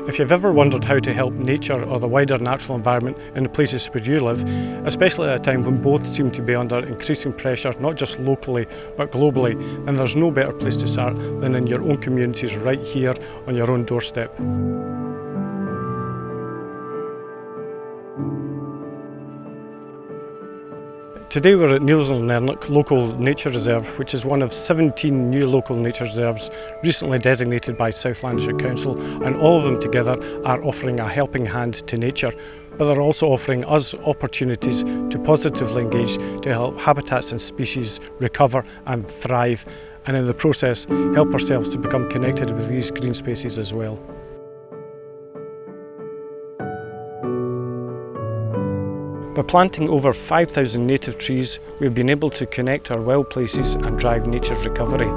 If you've ever wondered how to help nature or the wider natural environment in the places where you live, especially at a time when both seem to be under increasing pressure, not just locally but globally, then there's no better place to start than in your own communities right here on your own doorstep. Today we're at Neilsland Earnock Local Nature Reserve, which is one of 17 new local nature reserves recently designated by South Lanarkshire Council, and all of them together are offering a helping hand to nature, but they're also offering us opportunities to positively engage to help habitats and species recover and thrive, and in the process help ourselves to become connected with these green spaces as well. By planting over 5,000 native trees, we've been able to connect our wild places and drive nature's recovery.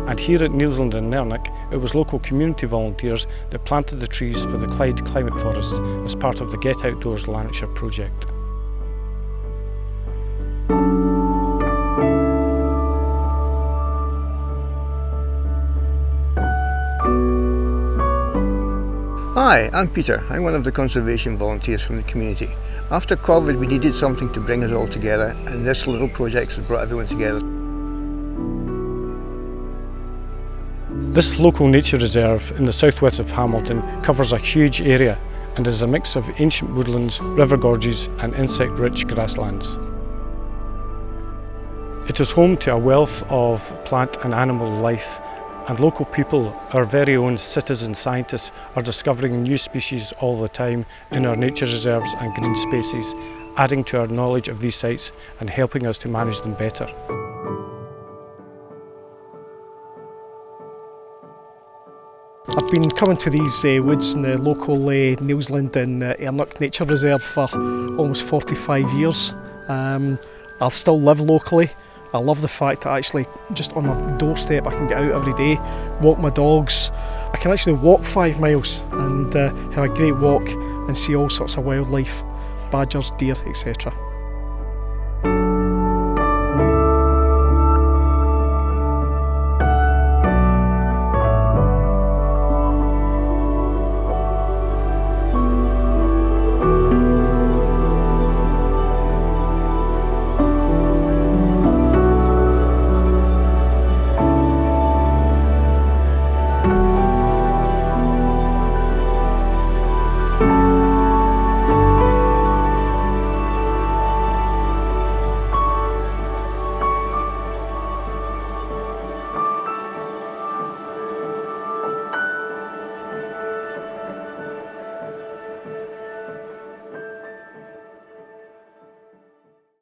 And here at Neilsland and Earnock, it was local community volunteers that planted the trees for the Clyde Climate Forest as part of the Get Outdoors Lanarkshire project. Hi, I'm Peter. I'm one of the conservation volunteers from the community. After COVID we needed something to bring us all together, and this little project has brought everyone together. This local nature reserve in the southwest of Hamilton covers a huge area and is a mix of ancient woodlands, river gorges and insect-rich grasslands. It is home to a wealth of plant and animal life, and local people, our very own citizen scientists, are discovering new species all the time in our nature reserves and green spaces, adding to our knowledge of these sites and helping us to manage them better. I've been coming to these woods in the local Neilsland and Earnock Nature Reserve for almost 45 years. I still live locally. I love the fact that actually just on my doorstep I can get out every day, walk my dogs. I can actually walk 5 miles and have a great walk and see all sorts of wildlife, badgers, deer, etc.